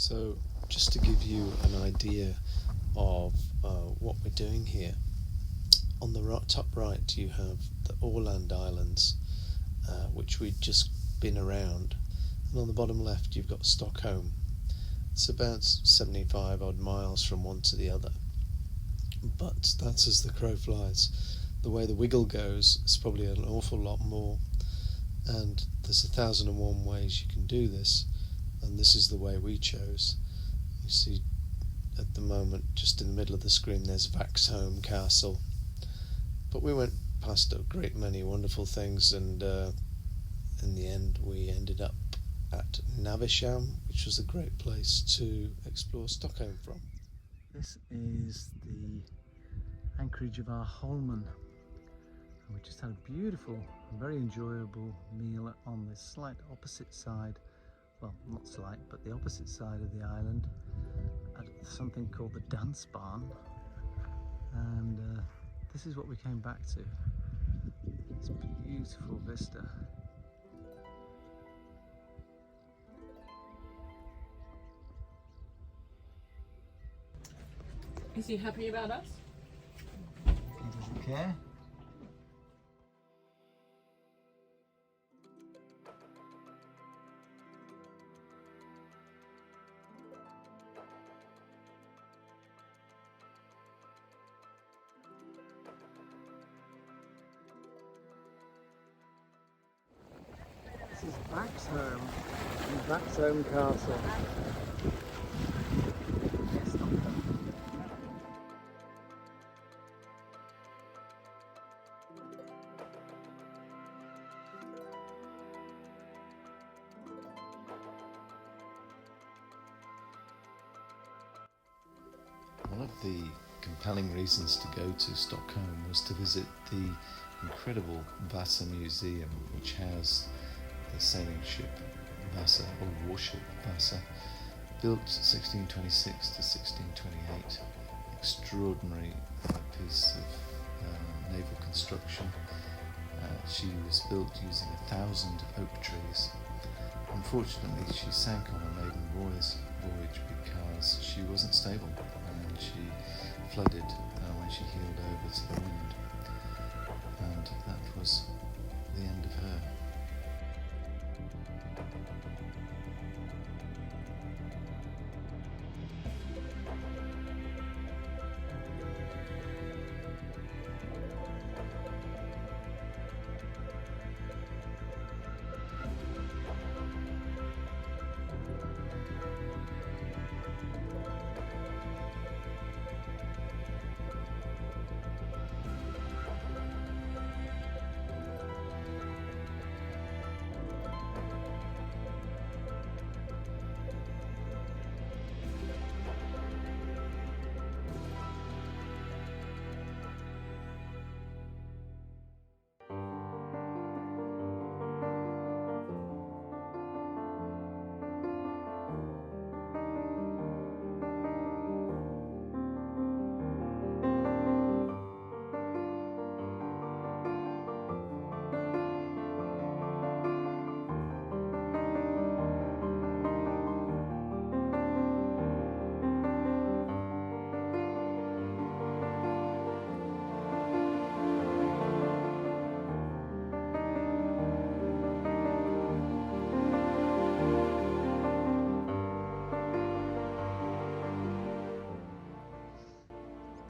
So just to give you an idea of what we're doing here, on the top right you have the Aland Islands, which we'd just been around, and on the bottom left you've got Stockholm. It's about 75 odd miles from one to the other, but that's as the crow flies. The way the wiggle goes, it's probably an awful lot more, and there's 1,001 ways you can do this, and this is the way we chose. You see at the moment, just in the middle of the screen, there's Vaxholm Castle, but we went past a great many wonderful things, and in the end we ended up at Navisham, which was a great place to explore Stockholm from. This is the anchorage of our Holmen, and we just had a beautiful, very enjoyable meal on the slight opposite side, well, not slight, but the opposite side of the island, at something called the Dance Barn, and this is what we came back to, this beautiful vista. Is he happy about us? He doesn't care. This is Vaxholm, and Vaxholm Castle. Yes, Stockholm. One of the compelling reasons to go to Stockholm was to visit the incredible Vasa Museum, which has the sailing ship Vasa, or warship Vasa, built 1626 to 1628. Extraordinary piece of naval construction. She was built using 1,000 oak trees. Unfortunately, she sank on her maiden voyage because she wasn't stable, and she flooded when she heeled over to the wind, and that was the end of her.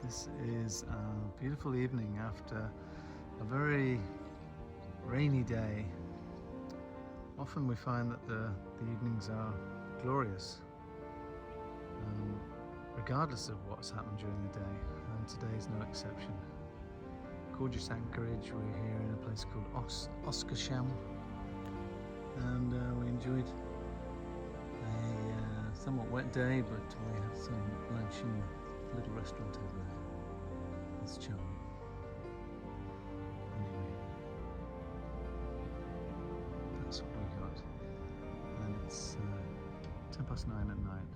This is a beautiful evening after a very rainy day. Often we find that the evenings are glorious, regardless of what's happened during the day, and today is no exception. Gorgeous anchorage. We're here in a place called Oskarshamn, and we enjoyed a somewhat wet day, but we had some lunch in a little restaurant over there. It's charming. Anyway, that's what we got, and it's 9:10 at night.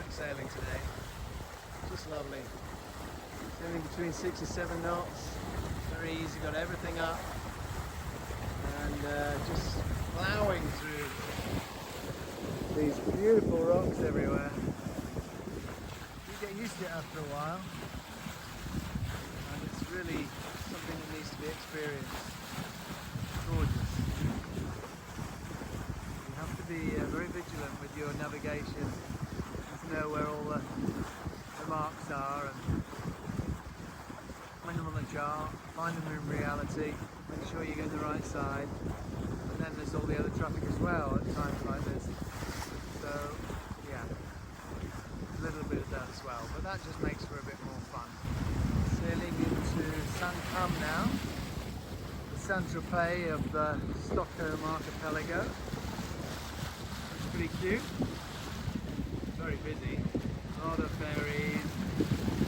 Sailing today, just lovely. Sailing between 6 and 7 knots, very easy, got everything up, and just plowing through these beautiful rocks everywhere. You get used to it after a while, and it's really something that needs to be experienced. Gorgeous. You have to be very vigilant with your navigation. Know where all the marks are and find them on the chart, find them in reality, make sure you go the right side, and then there's all the other traffic as well at times like this. So yeah, a little bit of that as well, but that just makes for a bit more fun. Sailing into Stockholm now, the Saint-Tropez of the Stockholm archipelago. It's pretty cute. Very busy, a lot of ferries,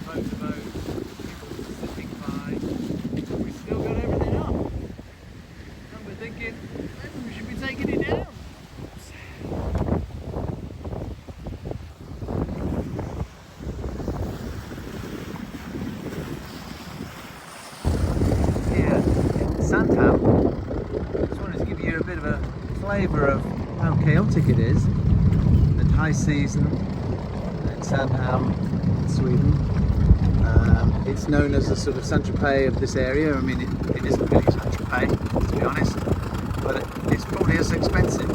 motor boats, people sitting by. We still got everything up. And we're thinking, maybe we should be taking it down. Here in Stockholm, I just wanted to give you a bit of a flavour of how chaotic it is at high season. Stockholm, Sweden. It's known as the sort of Saint-Tropez of this area. I mean, it isn't really Saint-Tropez, to be honest, but it's probably as expensive.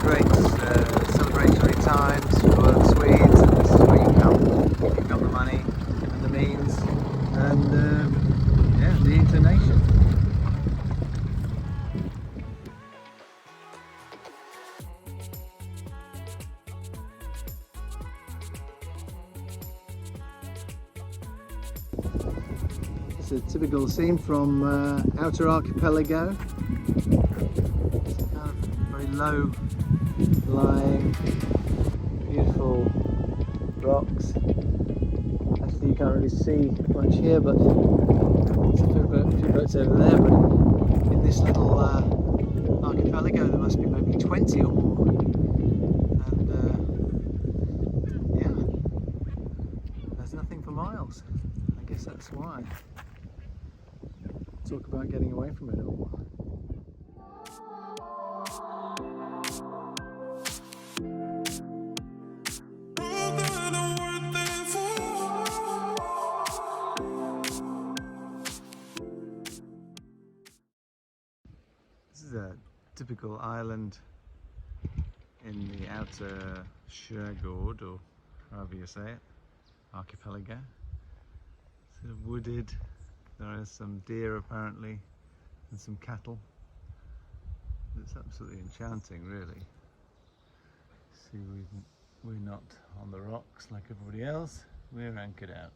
Great celebratory times for the Swedes, and this is where you come. You've got the money and the means, and yeah, the inclination. It's a typical scene from outer archipelago. It's kind of very low lying, beautiful rocks. Actually, you can't really see much here, but there's a few boats over there. But in this little archipelago, there must be maybe 20 or more. And yeah, there's nothing for miles. I guess that's why. Talk about getting away from it all. This is a typical island in the outer Skärgård, or however you say it, archipelago. Sort of wooded. There are some deer apparently, and some cattle. It's absolutely enchanting, really. See, we're not on the rocks like everybody else. We're anchored out.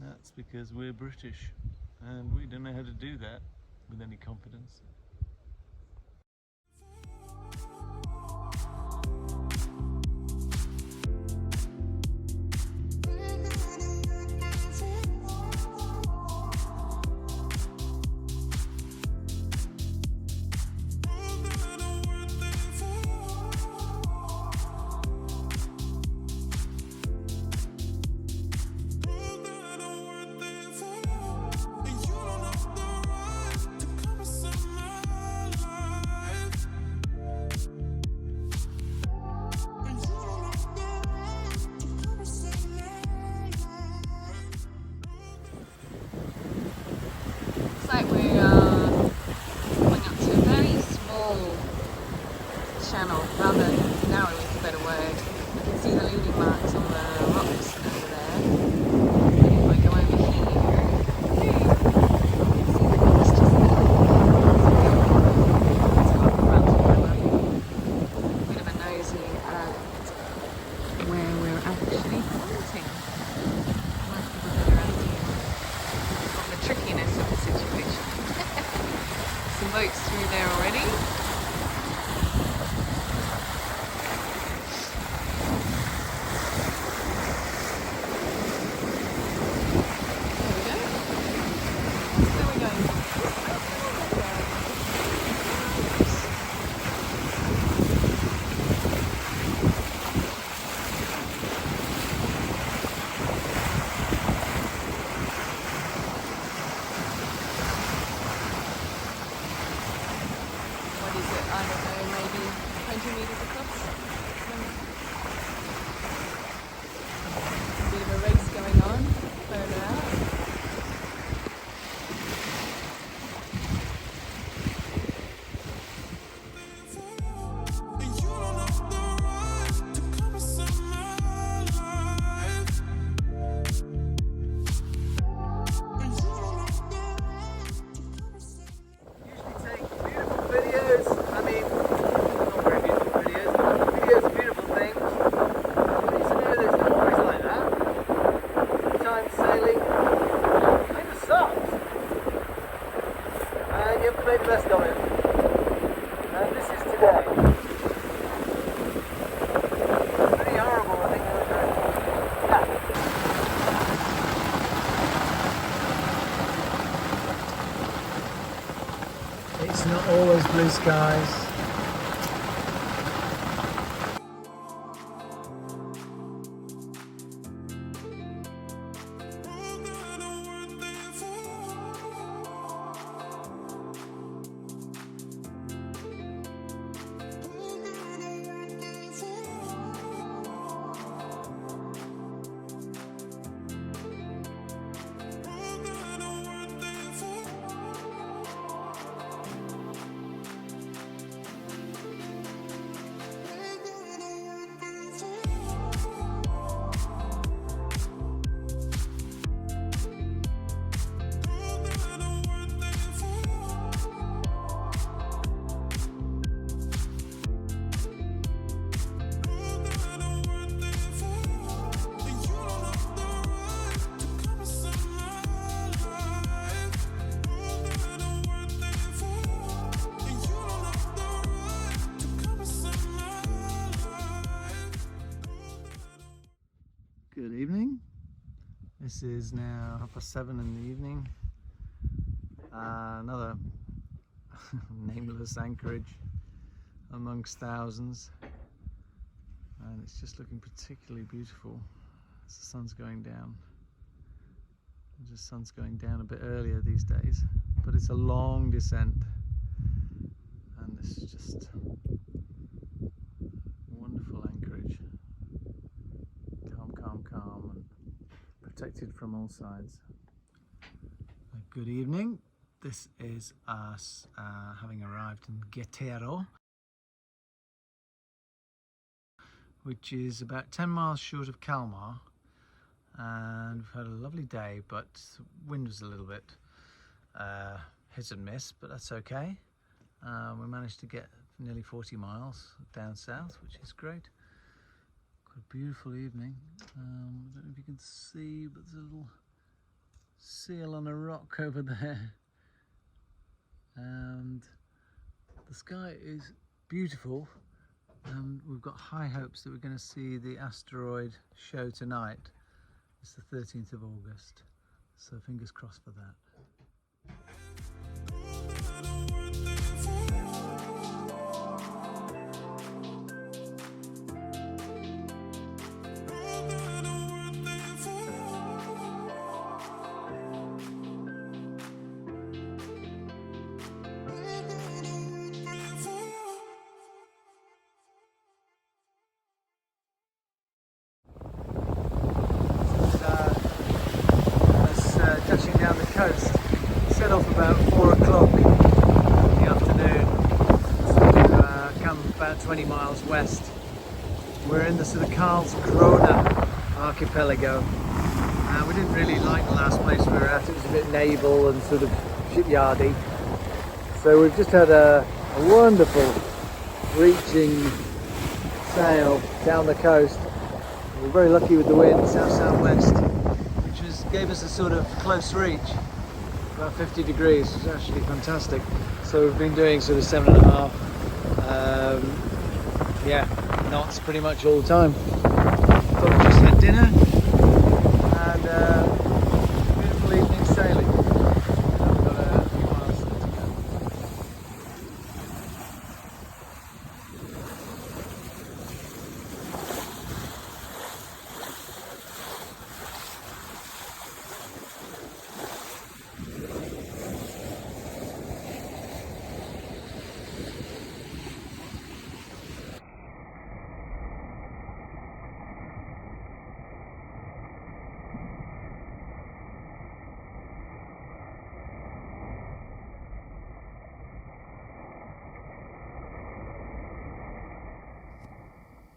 That's because we're British, and we don't know how to do that with any confidence. channel, rather narrow is a better word. You can see the leading marks on the rocks over there. And if I go over here, you can see the coast just there. It's a lot of mountain river. blue skies. Good evening. This is now 7:30 in the evening. Another nameless anchorage amongst thousands, and it's just looking particularly beautiful as the sun's going down. The sun's going down a bit earlier these days, but it's a long descent, and it's just wonderful anchorage. Calm and protected from all sides. Good evening. This is us having arrived in Getero, which is about 10 miles short of Kalmar, and we've had a lovely day, but wind was a little bit hit and miss, but that's okay. We managed to get nearly 40 miles down south, which is great. Got a beautiful evening. I don't know if you can see, but there's a little seal on a rock over there, and the sky is beautiful, and we've got high hopes that we're going to see the asteroid show tonight. It's the 13th of August, so fingers crossed for that. Touching down the coast, set off about 4 o'clock in the afternoon to come about 20 miles west. We're in the sort of Karlskrona archipelago. We didn't really like the last place we were at. It was a bit naval and sort of shipyardy, so we've just had a wonderful reaching sail down the coast. We're very lucky with the wind, south-southwest, gave us a sort of close reach, about 50 degrees. It was actually fantastic. So we've been doing sort of 7.5 knots pretty much all the time. Thought we just had dinner and beautiful evening sailing. We've got a few miles to go.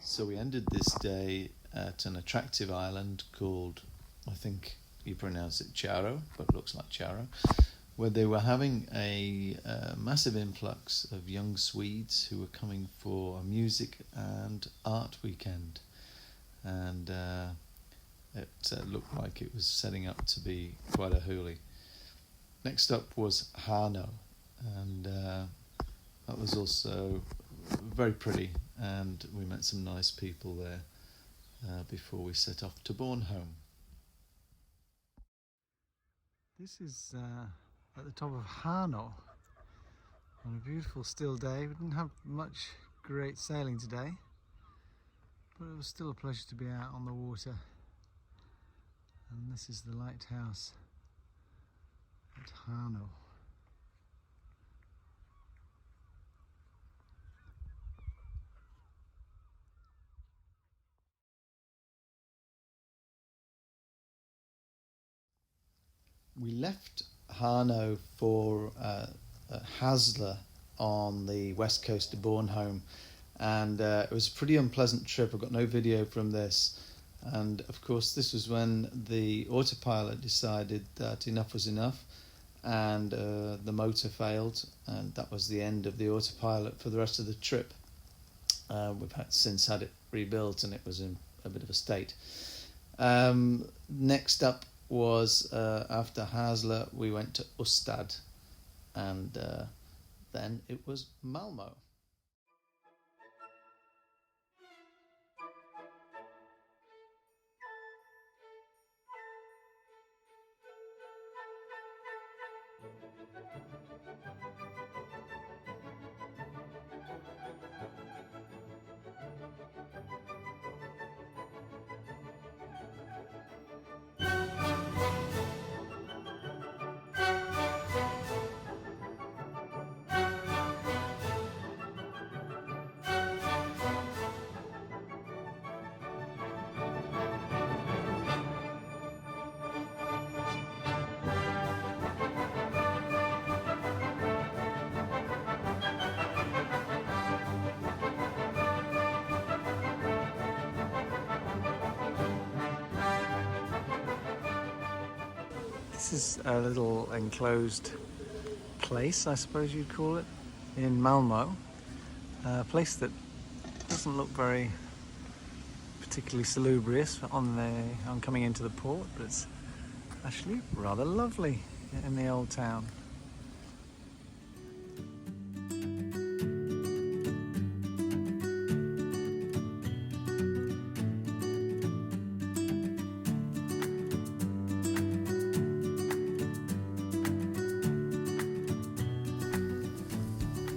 So we ended this day at an attractive island called, I think you pronounce it Charo, but it looks like Charo, where they were having a massive influx of young Swedes who were coming for a music and art weekend. And it looked like it was setting up to be quite a hoolie. Next up was Hanö, and that was also very pretty, and we met some nice people there before we set off to Bornholm. This is at the top of Hanö, On a beautiful still day. We didn't have much great sailing today, but it was still a pleasure to be out on the water. And this is the lighthouse at Hanö. We left Hanö for Hasle on the west coast of Bornholm, and it was a pretty unpleasant trip. I've got no video from this, and of course this was when the autopilot decided that enough was enough, and the motor failed, and that was the end of the autopilot for the rest of the trip. We've since had it rebuilt, and it was in a bit of a state. Next up was after Hasle we went to Ystad, and then it was Malmö. This is a little enclosed place, I suppose you'd call it, in Malmö. A place that doesn't look very particularly salubrious on coming into the port, but it's actually rather lovely in the old town.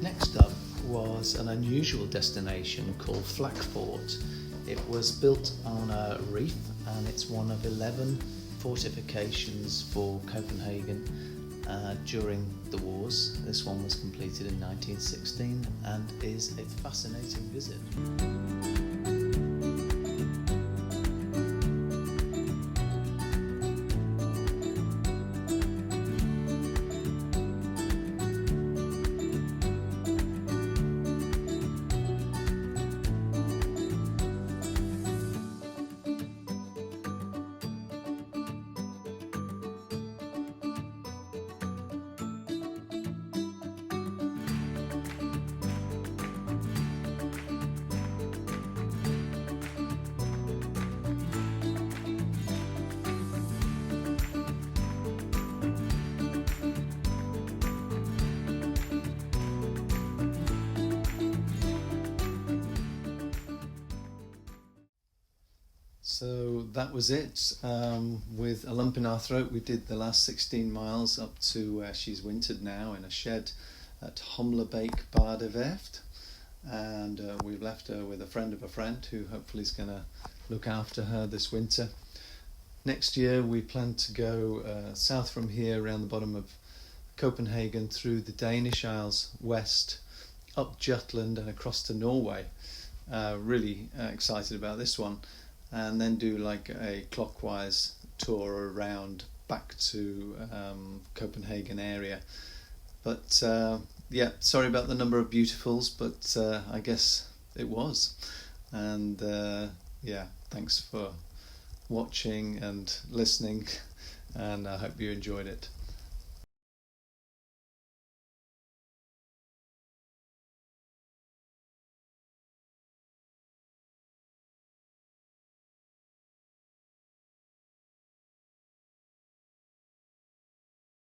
Next up was an unusual destination called Flakfort. It was built on a reef, and it's one of 11 fortifications for Copenhagen during the wars. This one was completed in 1916 and is a fascinating visit. So that was it. With a lump in our throat, we did the last 16 miles up to where she's wintered now in a shed at Humlebeek Badewerft, and we've left her with a friend of a friend who hopefully is going to look after her this winter. Next year we plan to go south from here around the bottom of Copenhagen through the Danish Isles west, up Jutland and across to Norway. Really excited about this one. And then do like a clockwise tour around back to Copenhagen area. But yeah, sorry about the number of beautifuls, but I guess it was. And yeah, thanks for watching and listening, and I hope you enjoyed it.